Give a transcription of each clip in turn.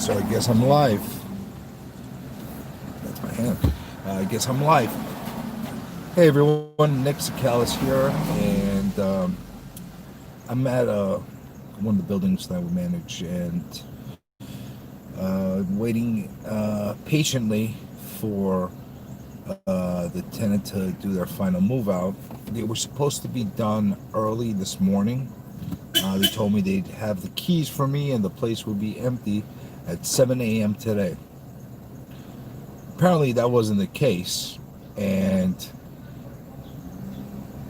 So I guess I'm live. That's my hand. I guess I'm live. Hey everyone, Nick Sakalis here, and I'm at one of the buildings that we manage, and waiting patiently for the tenant to do their final move out. They were supposed to be done early this morning. They told me they'd have the keys for me and the place would be empty at 7 a.m. today. Apparently that wasn't the case, and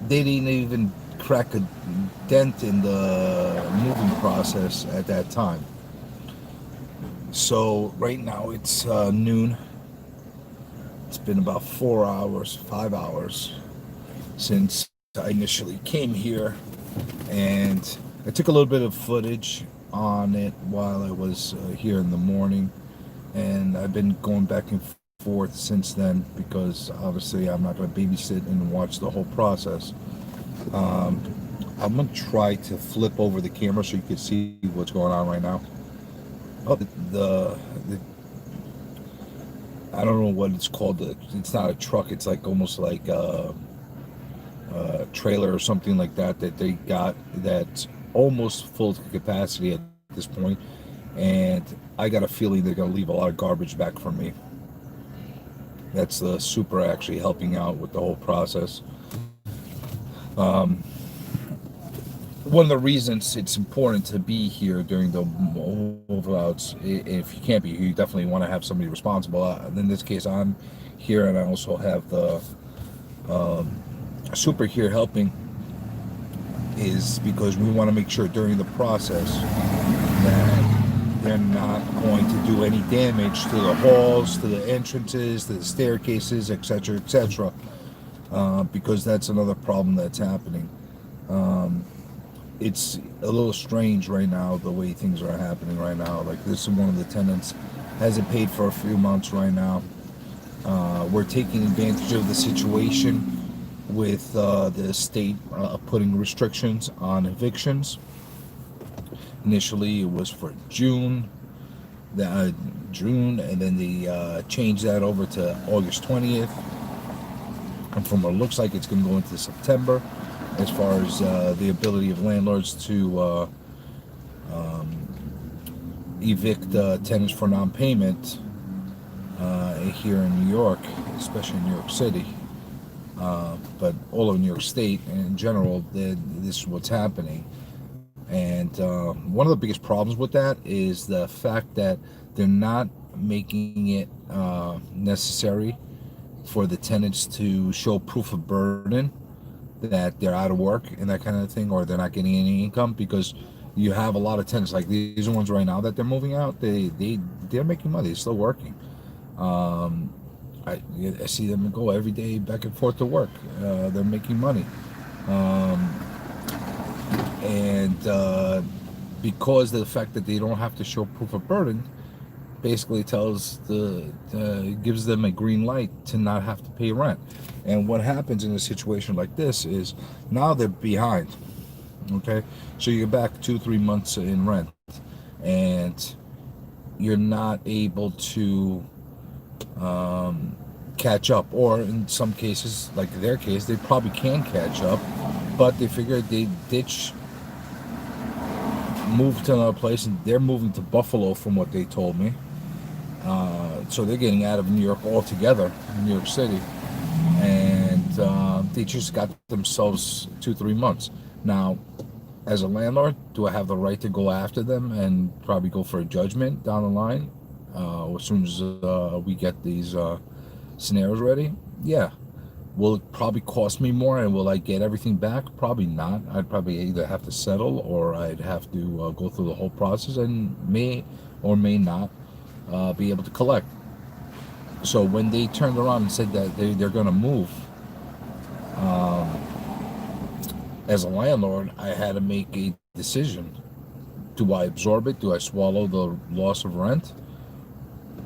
they didn't even crack a dent in the moving process at that time. So right now it's noon. It's been about 5 hours since I initially came here, and I took a little bit of footage on it while I was here in the morning, and I've been going back and forth since then because obviously I'm not going to babysit and watch the whole process. I'm going to try to flip over the camera so you can see what's going on right now. Oh, the I don't know what it's called. It's not a truck. It's like almost like a trailer or something like that they got that's almost full to capacity at this point, and I got a feeling they're going to leave a lot of garbage back for me. That's the super actually helping out with the whole process. One of the reasons it's important to be here during the move-outs, if you can't be here, you definitely want to have somebody responsible. In this case, I'm here, and I also have the super here helping, is because we want to make sure during the process that they're not going to do any damage to the halls, to the entrances, to the staircases, etc., etc., because that's another problem that's happening. It's a little strange right now, the way things are happening right now. Like, this is one of the tenants hasn't paid for a few months right now. We're taking advantage of the situation with the state putting restrictions on evictions. Initially, it was for June, and then they changed that over to August 20th. And from what it looks like, it's going to go into September, as far as the ability of landlords to evict tenants for non-payment here in New York, especially in New York City. But all of New York State in general, this is what's happening. And one of the biggest problems with that is the fact that they're not making it necessary for the tenants to show proof of burden that they're out of work and that kind of thing, or they're not getting any income, because you have a lot of tenants, like these ones right now that they're moving out, they're making money, they're still working. I see them go every day back and forth to work. They're making money. And because of the fact that they don't have to show proof of burden, basically gives them a green light to not have to pay rent. And what happens in a situation like this is now they're behind. Okay, so you're back 2-3 months in rent, and you're not able to catch up, or in some cases, like their case, they probably can catch up, but they figure they move to another place, and they're moving to Buffalo from what they told me. So they're getting out of New York altogether, New York City, and they just got themselves 2-3 months. Now, as a landlord, do I have the right to go after them and probably go for a judgment down the line as soon as we get these scenarios ready? Yeah. Will it probably cost me more, and will I get everything back? Probably not. I'd probably either have to settle, or I'd have to go through the whole process and may or may not be able to collect. So when they turned around and said that they're going to move, as a landlord, I had to make a decision. Do I absorb it? Do I swallow the loss of rent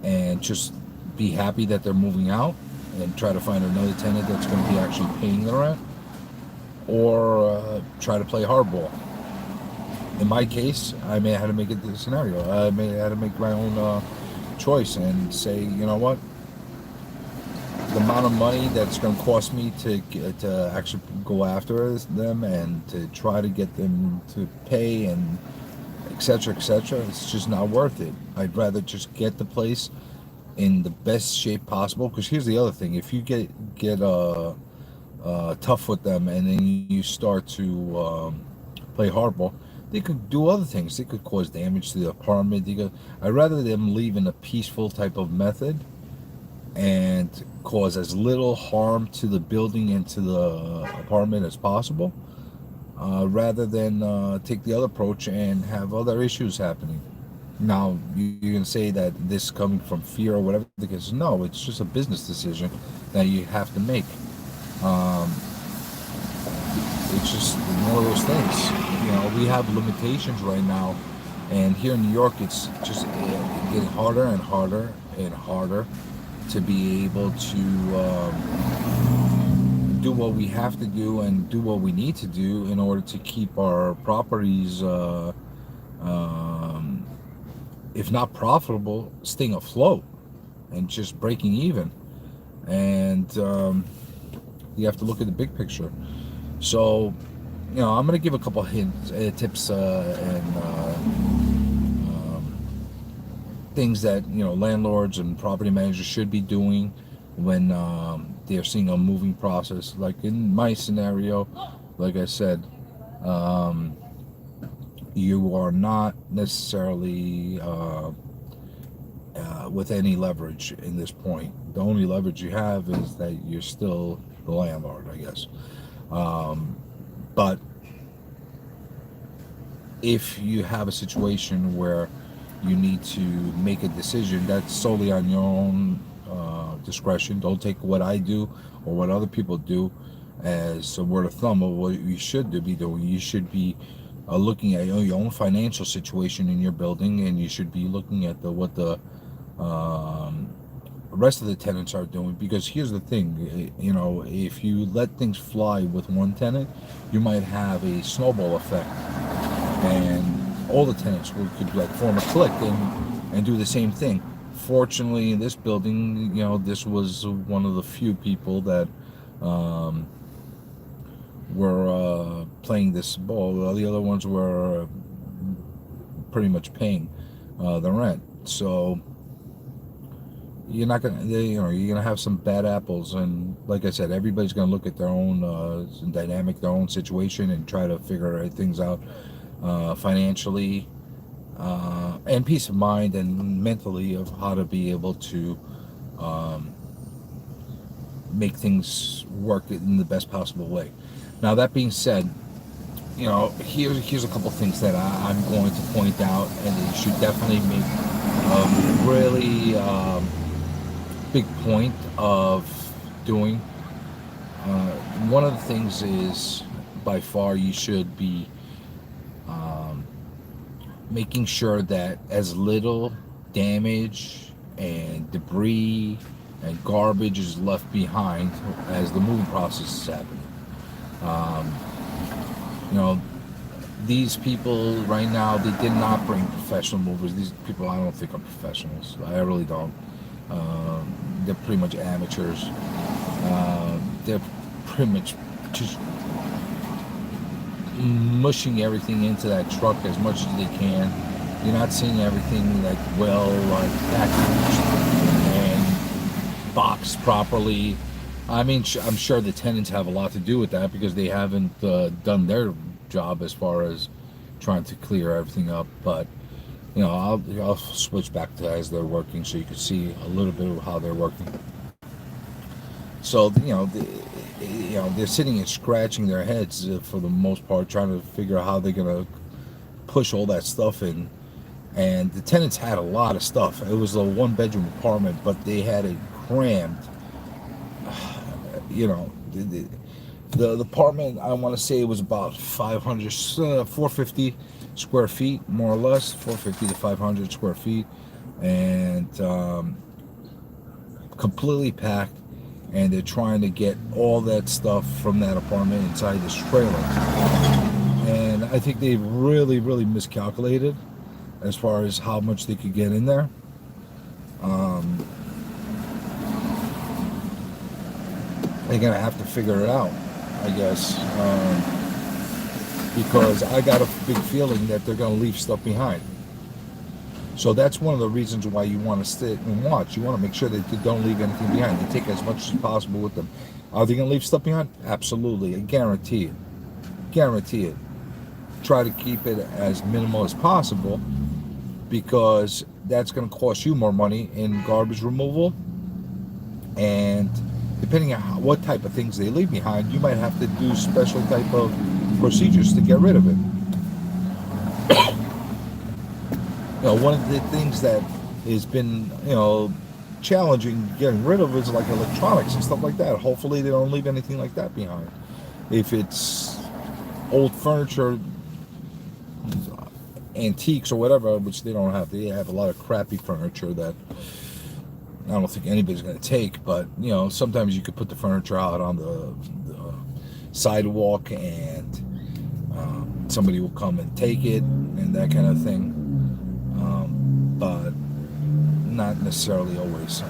and just be happy that they're moving out and try to find another tenant that's going to be actually paying the rent, or try to play hardball? in my case, I may have to make a scenario. I may have to make my own choice and say, you know what, the amount of money that's going to cost me to actually go after them and to try to get them to pay and etc. etc. It's just not worth it. I'd rather just get the place in the best shape possible. Because here's the other thing: if you get tough with them and then you start to play hardball, they could do other things. They could cause damage to the apartment. I'd rather them leave in a peaceful type of method and cause as little harm to the building and to the apartment as possible, rather than take the other approach and have other issues happening. Now, you can say that this is coming from fear or whatever, because no, it's just a business decision that you have to make. It's just one of those things. We have limitations right now, and here in New York, it's just getting harder and harder and harder to be able to do what we have to do and do what we need to do in order to keep our properties, if not profitable, staying afloat and just breaking even. And you have to look at the big picture. So, I'm going to give a couple hints, tips, and things that landlords and property managers should be doing when they're seeing a moving process. Like in my scenario, like I said, you are not necessarily with any leverage in this point. The only leverage you have is that you're still the landlord, I guess. But if you have a situation where you need to make a decision, that's solely on your own discretion. Don't take what I do or what other people do as a word of thumb of what you should be doing. You should be looking at your own financial situation in your building, and you should be looking at what the rest of the tenants are doing. Because here's the thing, if you let things fly with one tenant, you might have a snowball effect, and all the tenants could form a clique and do the same thing. Fortunately, in this building, this was one of the few people that were playing this ball. The other ones were pretty much paying the rent. So you're not gonna, you're gonna have some bad apples, and like I said, everybody's gonna look at their own dynamic, their own situation, and try to figure things out financially, and peace of mind and mentally of how to be able to make things work in the best possible way. Now, that being said, here's a couple things that I'm going to point out, and you should definitely make a really big point of doing. One of the things is, by far, you should be making sure that as little damage and debris and garbage is left behind as the moving process is happening. These people right now, they did not bring professional movers. These people, I don't think are professionals. I really don't. They're pretty much amateurs. They're pretty much just mushing everything into that truck as much as they can. You're not seeing everything packaged and boxed properly. I mean, I'm sure the tenants have a lot to do with that, because they haven't done their job as far as trying to clear everything up. But I'll switch back to as they're working, so you can see a little bit of how they're working. So they're sitting and scratching their heads for the most part, trying to figure out how they're gonna push all that stuff in. And the tenants had a lot of stuff. It was a one-bedroom apartment, but they had it crammed. The apartment, I want to say it was about 450 square feet, more or less, 450 to 500 square feet, and completely packed. And they're trying to get all that stuff from that apartment inside this trailer. And I think they really miscalculated as far as how much they could get in there. Um, they're gonna have to figure it out, I guess, because I got a big feeling that they're gonna leave stuff behind. So that's one of the reasons why you want to sit and watch. You want to make sure that they don't leave anything behind. They take as much as possible with them. Are they going to leave stuff behind? Absolutely. I guarantee it. Guarantee it. Try to keep it as minimal as possible, because that's going to cost you more money in garbage removal. And depending on what type of things they leave behind, you might have to do special type of procedures to get rid of it. One of the things that has been, challenging getting rid of is like electronics and stuff like that. Hopefully they don't leave anything like that behind. If it's old furniture, antiques or whatever, which they don't have. They have a lot of crappy furniture that I don't think anybody's going to take, but, sometimes you could put the furniture out on the sidewalk and somebody will come and take it and that kind of thing. But not necessarily always.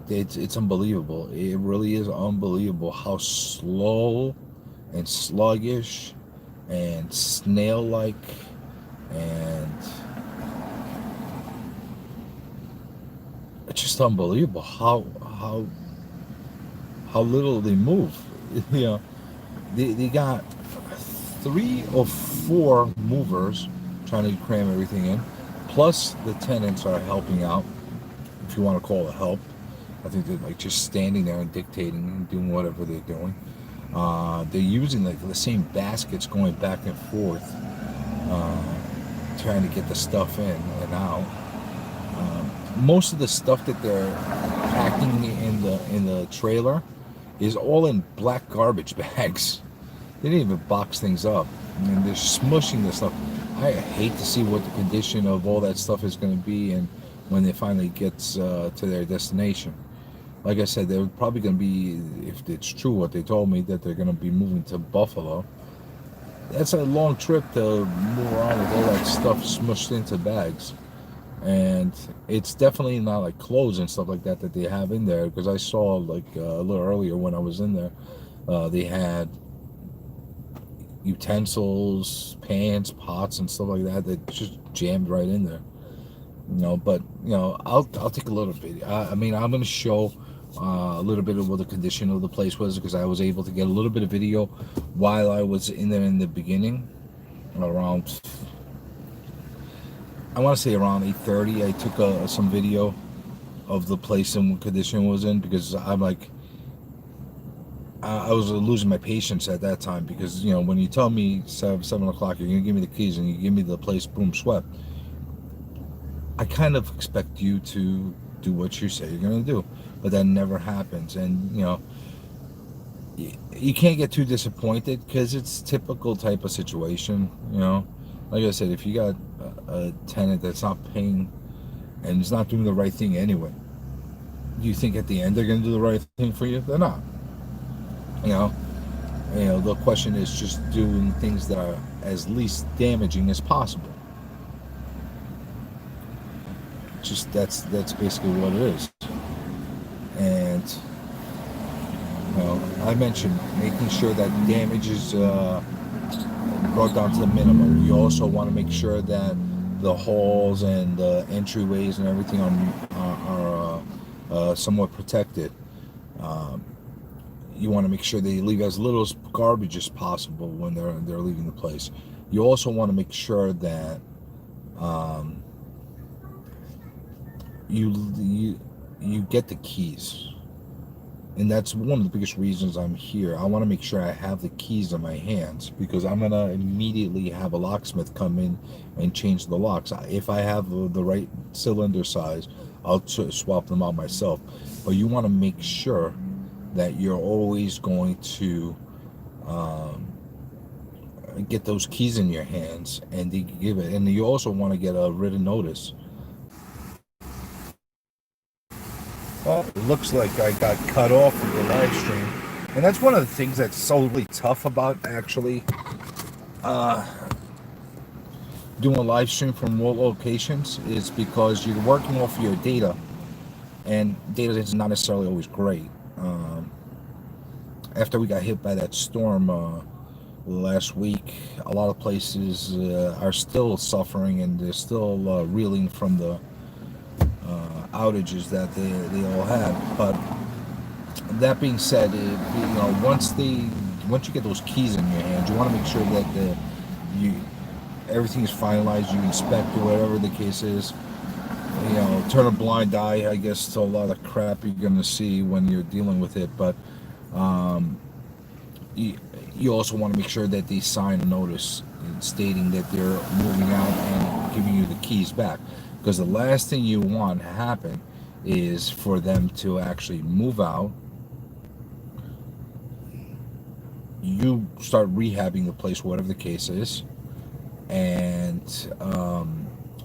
It's unbelievable. It really is unbelievable how slow and sluggish and snail-like and it's just unbelievable how little they move. They got 3 or 4 movers trying to cram everything in, plus the tenants are helping out, if you want to call it help. I think they're like just standing there and dictating and doing whatever they're doing. They're using like the same baskets going back and forth, trying to get the stuff in and out. Most of the stuff that they're packing in the trailer is all in black garbage bags. They didn't even box things up. I mean, they're smushing this stuff. I hate to see what the condition of all that stuff is going to be, and when it finally gets to their destination. Like I said, they're probably going to be, if it's true what they told me, that they're going to be moving to Buffalo. That's a long trip to move around with all that stuff smushed into bags. And it's definitely not like clothes and stuff like that they have in there, because I saw like a little earlier when I was in there, they had utensils, pans, pots, and stuff like that just jammed right in there. But I'll take a little bit. I mean, I'm going to show a little bit of what the condition of the place was, because I was able to get a little bit of video while I was in there in the beginning, around, I want to say around 8:30. I took some video of the place and what condition it was in, because I'm like, I was losing my patience at that time, because when you tell me 7 o'clock you're gonna give me the keys and you give me the place boom swept, I kind of expect you to do what you say you're gonna do, but that never happens. And you can't get too disappointed, because it's typical type of situation. Like I said, if you got a tenant that's not paying and is not doing the right thing anyway, do you think at the end they're gonna do the right thing for you? They're not. The question is just doing things that are as least damaging as possible. Just that's basically what it is. And I mentioned making sure that damage is brought down to the minimum. You also want to make sure that the halls and the entryways and everything are somewhat protected. You want to make sure they leave as little garbage as possible when they're leaving the place. You also want to make sure that you get the keys, and that's one of the biggest reasons I'm here. I want to make sure I have the keys in my hands, because I'm gonna immediately have a locksmith come in and change the locks. If I have the right cylinder size, I'll swap them out myself. But you want to make sure that you're always going to get those keys in your hands and they give it. And you also want to get a written notice. Well, it looks like I got cut off of the live stream. And that's one of the things that's so really tough about actually doing a live stream from remote locations is because you're working off your data, and data is not necessarily always great. After we got hit by that storm last week, a lot of places are still suffering, and they're still reeling from the outages that they all had. But that being said, once you get those keys in your hand, you want to make sure that everything is finalized. You inspect or whatever the case is. Turn a blind eye, I guess, to a lot of crap you're going to see when you're dealing with it. But you also want to make sure that they sign a notice stating that they're moving out and giving you the keys back. Because the last thing you want to happen is for them to actually move out. You start rehabbing the place, whatever the case is, and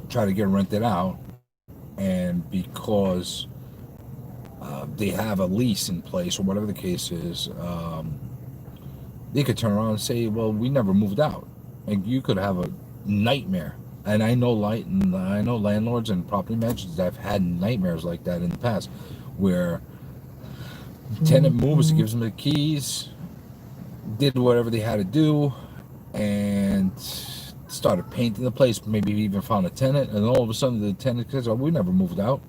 try to get rented out. And because they have a lease in place or whatever the case is, they could turn around and say, well, we never moved out. And you could have a nightmare. And I know landlords and property managers that have had nightmares like that in the past, where tenant moves, gives them the keys, did whatever they had to do, and started painting the place, maybe even found a tenant, and all of a sudden the tenant says, oh, we never moved out.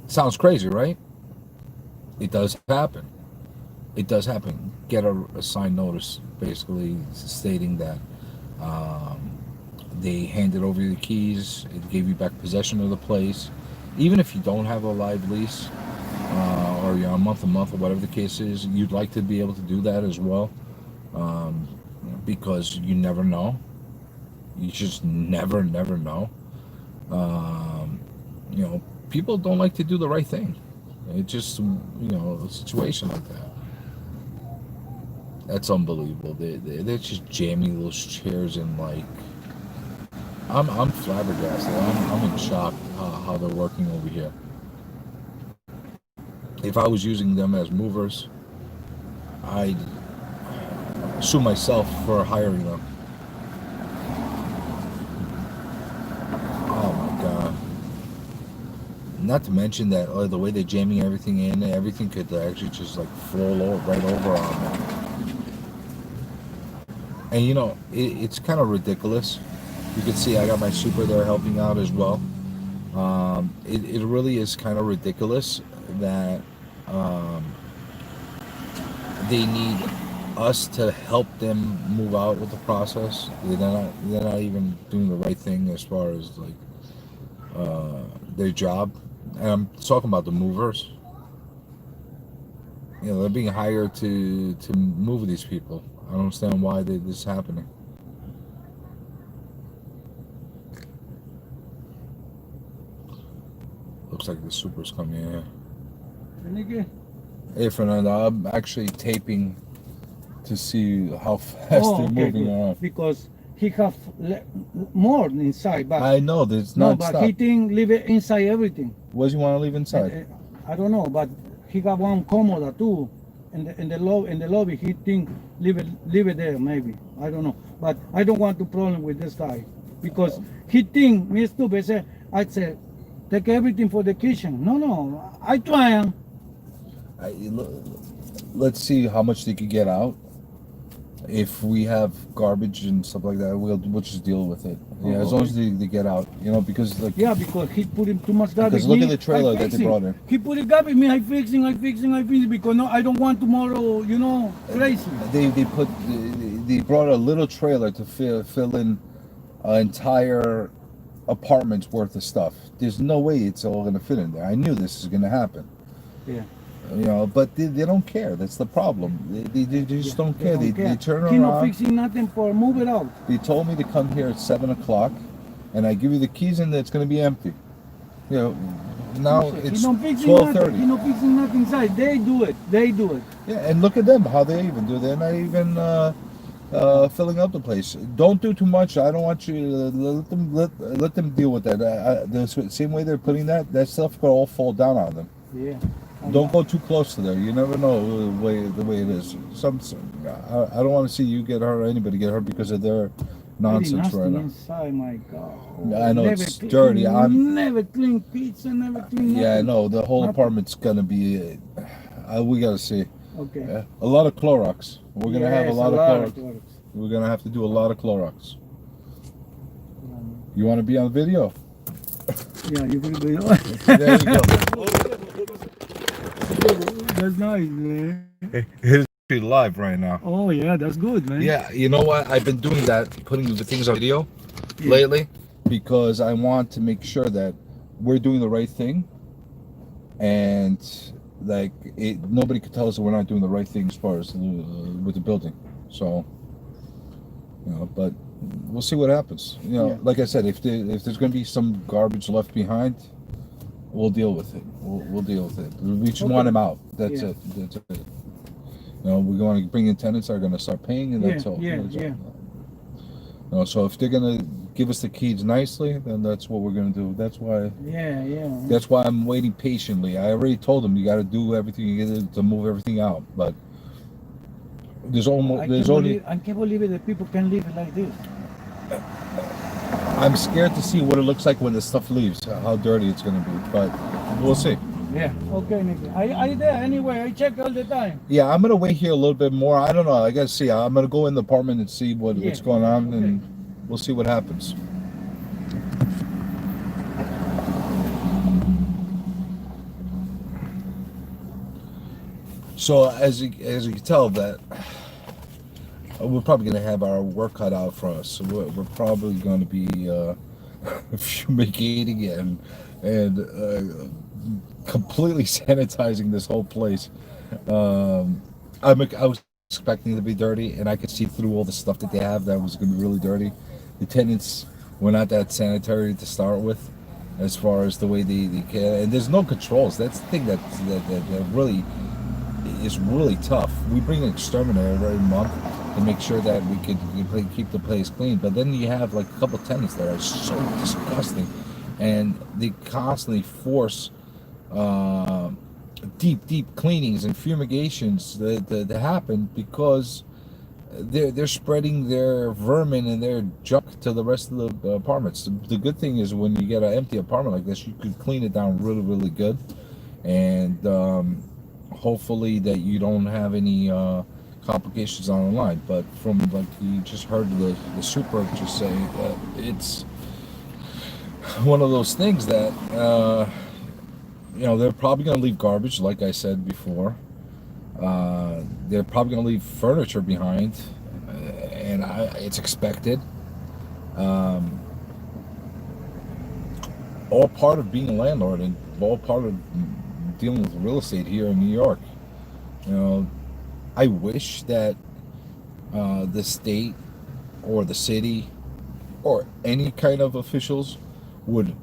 Sounds crazy, right? It does happen. It does happen. Get a signed notice basically stating that they handed over the keys, it gave you back possession of the place. Even if you don't have a live lease, or you're on month-to-month or whatever the case is, you'd like to be able to do that as well, because you never know. You just never know. People don't like to do the right thing. It just, a situation like that. That's unbelievable. They're just jamming those chairs in like. I'm flabbergasted. I'm in shock how they're working over here. If I was using them as movers, I'd sue myself for hiring them. Oh my God. Not to mention that the way they're jamming everything in, everything could actually just like fall right over on them. And it's kind of ridiculous. You can see I got my super there helping out as well. It really is kind of ridiculous that they need us to help them move out with the process. They're not even doing the right thing as far as like their job. And I'm talking about the movers. They're being hired to move these people. I don't understand why this is happening. Looks like the super's coming in here. Hey, Fernando, I'm actually taping to see how fast they're moving around. Because he have more inside, but I know there's not. No, but he think leave it inside everything. What does he want to leave inside? I don't know, but he got one Comoda too. In the lobby, he think leave it there maybe. I don't know, but I don't want to problem with this guy because he think me stupid. I said take everything for the kitchen. No, I try. Let's see how much they could get out. If we have garbage and stuff like that, we'll just deal with it. Yeah, as long as they get out, because like. Yeah, because he put in too much garbage. Because look at the trailer that they brought in. He put it garbage. Me, I fixing because no, I don't want tomorrow. Crazy. They brought a little trailer to fill in an entire apartment's worth of stuff. There's no way it's all gonna fit in there. I knew this was gonna happen. Yeah. But they don't care. That's the problem. They just don't care. They turn around. He's not fixing nothing for move it out. They told me to come here at 7 o'clock, and I give you the keys, and it's going to be empty. Now it's 12:30. He's not fixing nothing inside. They do it. Yeah, and look at them, how they even do. They're not even filling up the place. Don't do too much. I don't want you to let them deal with that. The same way they're putting that stuff could all fall down on them. Yeah. Don't go too close to there. You never know the way it is. I don't want to see you get hurt or anybody get hurt because of their nonsense right now. Inside, my God. I know it's dirty. Never clean pizza, never clean. Yeah, I nothing. know. The whole apartment's gonna be. We gotta see. Okay. A lot of Clorox. We're gonna have a Yes, lot of Clorox. Clorox. We're gonna have to do a lot of Clorox. You want to be on video? Yeah, you can do There you go. That's nice, man. It's actually live right now. Oh yeah, that's good, man. Yeah, you know what? I've been doing that, putting the things on video Yeah. lately, because I want to make sure that we're doing the right thing, and like nobody could tell us that we're not doing the right thing as far as with the building. So, but we'll see what happens. Yeah. Like I said, if there's going to be some garbage left behind, we'll deal with it. We'll deal with it. We just want them out. That's it. That's it. We're going to bring in tenants that are going to start paying, and that's all. Yeah. So if they're going to give us the keys nicely, then that's what we're going to do. That's why. Yeah. That's why I'm waiting patiently. I already told them you got to do everything you get to move everything out, but I can't believe it that people can live like this. I'm scared to see what it looks like when the stuff leaves, how dirty it's going to be, but we'll see. Yeah. Okay, Nick. I there anyway. I check all the time. Yeah, I'm going to wait here a little bit more. I don't know. I got to see. I'm going to go in the apartment and see what's going on, and we'll see what happens. So as you can tell, that we're probably going to have our work cut out for us. So we're probably going to be fumigating and completely sanitizing this whole place. I was expecting it to be dirty, and I could see through all the stuff that they have that was going to be really dirty. The tenants were not that sanitary to start with, as far as the way they can. And there's no controls. That's the thing that really is really tough. We bring an exterminator every month to make sure that we can keep the place clean. But then you have like a couple tenants that are so disgusting, and they constantly force deep cleanings and fumigations that happen because they're spreading their vermin and their junk to the rest of the apartments. The good thing is when you get an empty apartment like this, you can clean it down really good, and hopefully that you don't have any complications on the line. But from like you just heard the super just say, it's one of those things that they're probably going to leave garbage, like I said before. They're probably going to leave furniture behind, and it's expected. All part of being a landlord and all part of dealing with real estate here in New York. I wish that the state or the city or any kind of officials would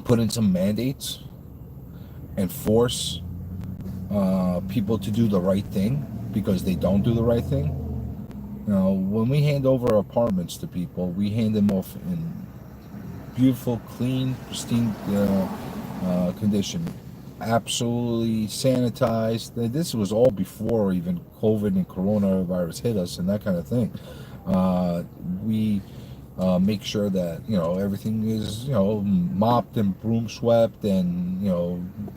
put in some mandates and force people to do the right thing, because they don't do the right thing. When we hand over apartments to people, we hand them off in beautiful, clean, pristine condition, absolutely sanitized. This was all before even COVID and coronavirus hit us and that kind of thing. We make sure that everything is mopped and broom swept and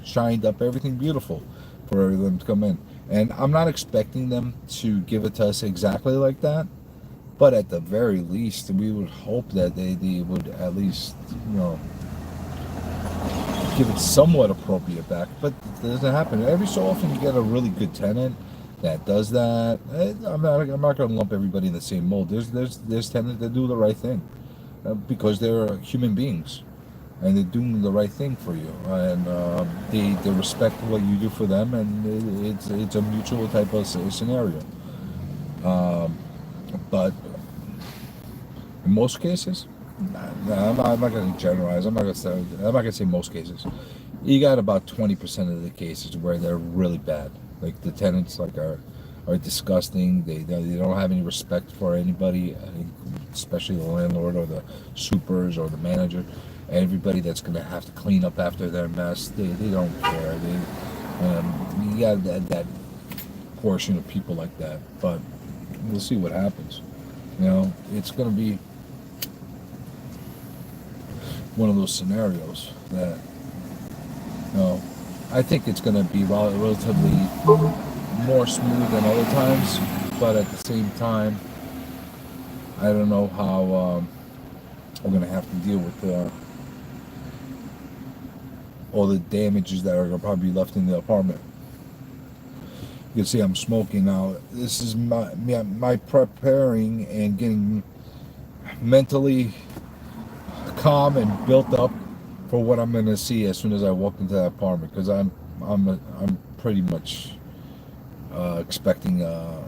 shined up, everything beautiful for them to come in. And I'm not expecting them to give it to us exactly like that, but at the very least we would hope that they would at least give it somewhat appropriate back. But it doesn't happen. Every so often you get a really good tenant that does that. I'm not going to lump everybody in the same mold. There's tenants that do the right thing because they're human beings and they're doing the right thing for you, and they respect what you do for them, and it's a mutual type of scenario. But in most cases, I'm not going to generalize. I'm not going to say most cases. You got about 20% of the cases where they're really bad. Like the tenants are are disgusting. They don't have any respect for anybody, especially the landlord or the supers or the manager. Everybody that's going to have to clean up after their mess, they don't care. You got that portion of people like that, but we'll see what happens. It's going to be one of those scenarios that, I think it's going to be relatively more smooth than other times, but at the same time, I don't know how we're going to have to deal with all the damages that are going to probably be left in the apartment. You can see I'm smoking now. This is my preparing and getting mentally calm and built up for what I'm going to see as soon as I walk into that apartment, because I'm pretty much expecting a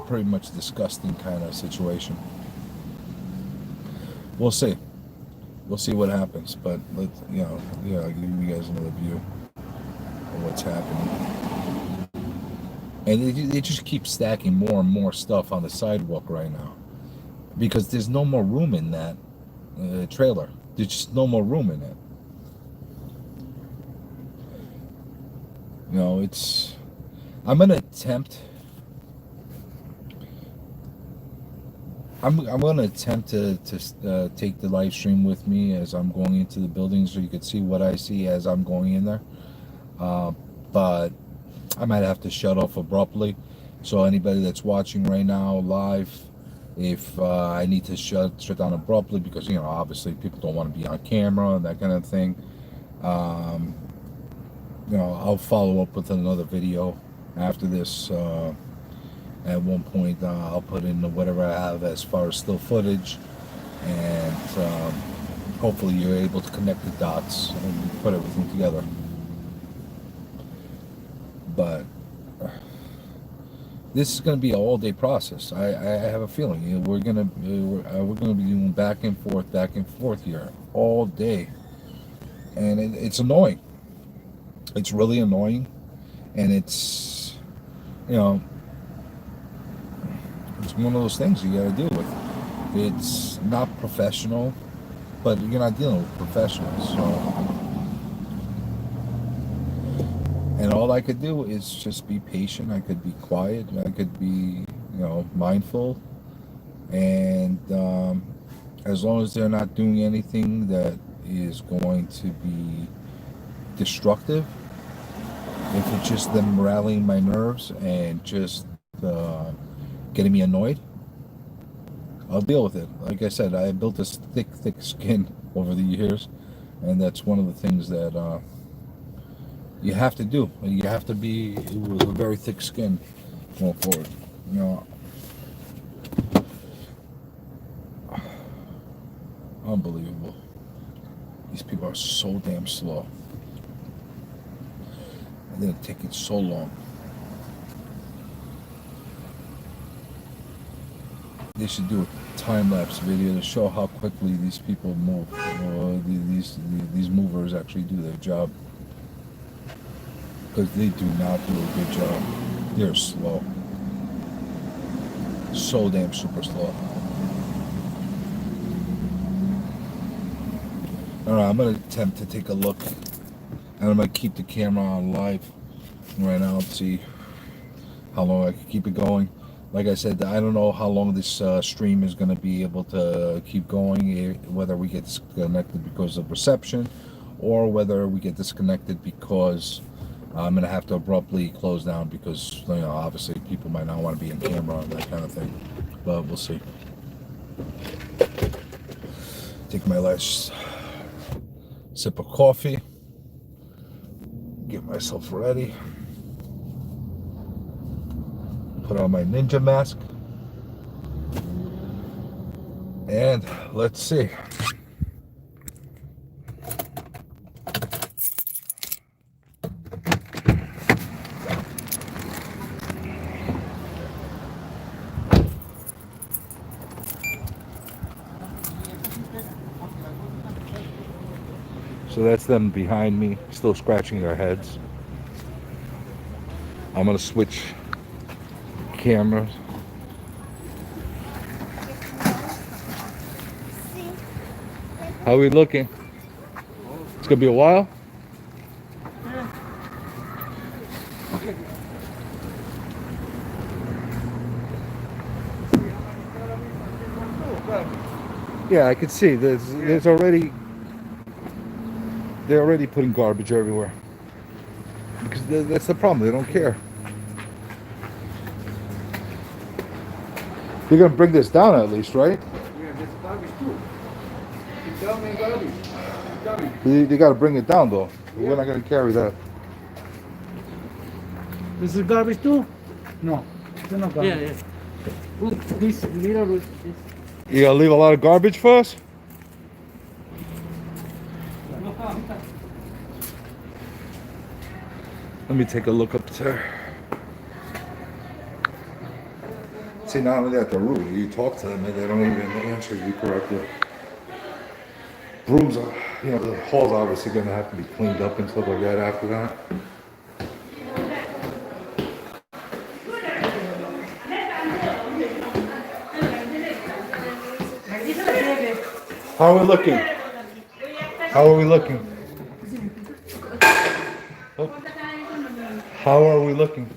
pretty much disgusting kind of situation. We'll see what happens, but I'll give you guys another view of what's happening. And they just keep stacking more and more stuff on the sidewalk right now, because there's no more room in that trailer. There's just no more room in it. I'm gonna attempt. I'm gonna attempt to take the live stream with me as I'm going into the building, so you can see what I see as I'm going in there. But I might have to shut off abruptly. So anybody that's watching right now live, if I need to shut down abruptly, because obviously people don't want to be on camera and that kind of thing, I'll follow up with another video after this. At one point, I'll put in whatever I have as far as still footage, and hopefully you're able to connect the dots and put everything together. But this is going to be an all-day process. I have a feeling we're going to be doing back and forth here all day, and it's annoying. It's really annoying, and it's it's one of those things you got to deal with. It's not professional, but you're not dealing with professionals, so. And all I could do is just be patient. I could be quiet. I could be, mindful. And as long as they're not doing anything that is going to be destructive, if it's just them rallying my nerves and just getting me annoyed, I'll deal with it. Like I said, I built this thick skin over the years, and that's one of the things that you have to do. You have to be with a very thick skin going forward. Unbelievable. These people are so damn slow. And they're taking so long. They should do a time-lapse video to show how quickly these people move. These movers actually do their job. Because they do not do a good job. They're slow. So damn super slow. Alright, I'm going to attempt to take a look. And I'm going to keep the camera on live right now and see how long I can keep it going. Like I said, I don't know how long this stream is going to be able to keep going, whether we get disconnected because of reception, or whether we get disconnected because I'm going to have to abruptly close down because, obviously people might not want to be in camera and that kind of thing. But we'll see. Take my last sip of coffee. Get myself ready. Put on my ninja mask. And let's see. So that's them behind me, still scratching their heads. I'm gonna switch cameras. How are we looking? It's gonna be a while. Yeah, I can see there's already they're already putting garbage everywhere because that's the problem. They don't care. You're gonna bring this down at least, right? Yeah, there's garbage too. It's coming garbage. It's coming. They gotta bring it down though. We're not gonna carry that. This is garbage too? No, it's not garbage. Yeah, yeah. Put this mirror with this. You gotta leave a lot of garbage for us? Let me take a look up there. See, not only that, they're rude. You talk to them and they don't even answer you correctly. Brooms are, the hall's obviously gonna have to be cleaned up and stuff like that after that. How are we looking? How are we looking? Oh. How are we looking?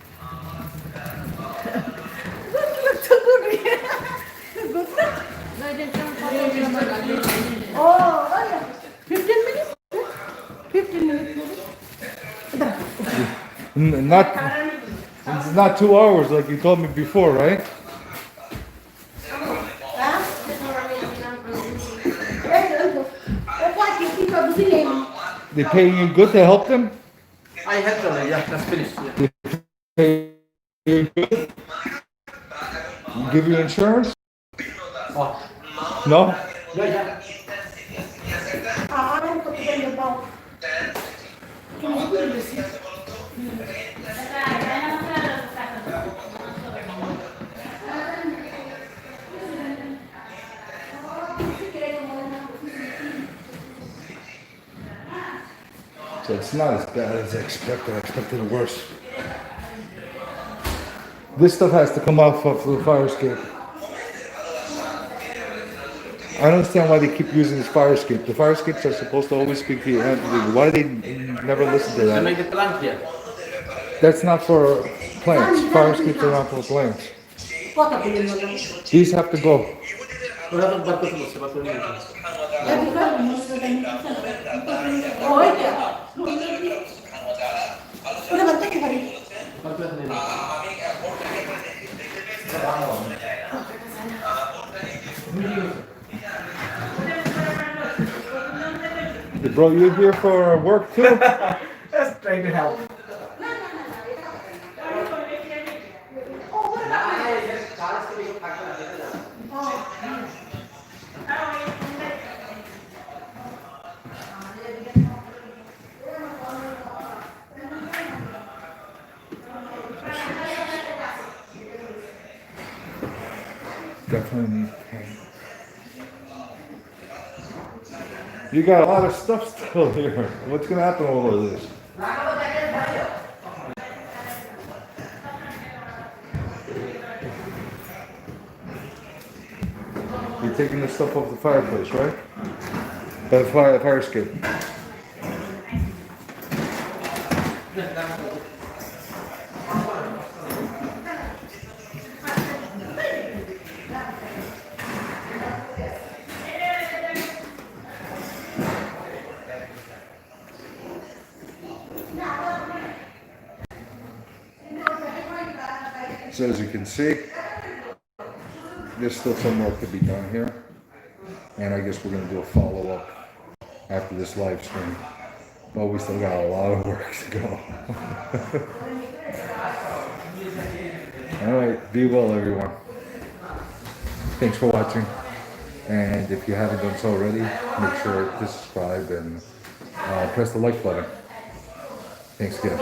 Oh, 15 minutes? 15 minutes. It's not 2 hours like you told me before, right? They paying you good to help them? I have done it, yeah, that's finished. Yeah. Pay you good? Give you insurance? Oh. No? Yeah. So it's not as bad as I expected. I expected it worse. This stuff has to come off of the fire escape. I don't understand why they keep using this fire escape. The fire escapes are supposed to always speak to the entity. Why do they never listen to Can I that? get the plant here? That's not for plants. Fire escapes are not for plants. These have to go. Hey, bro, you here for work too? Just trying to help. Definitely need paint. You got a lot of stuff still here. What's gonna happen with all of this? You're taking the stuff off the fireplace, right? The fire escape. So as you can see, there's still some work to be done here. And I guess we're going to do a follow-up after this live stream. But we still got a lot of work to go. All right, be well, everyone. Thanks for watching. And if you haven't done so already, make sure to subscribe and press the like button. Thanks again.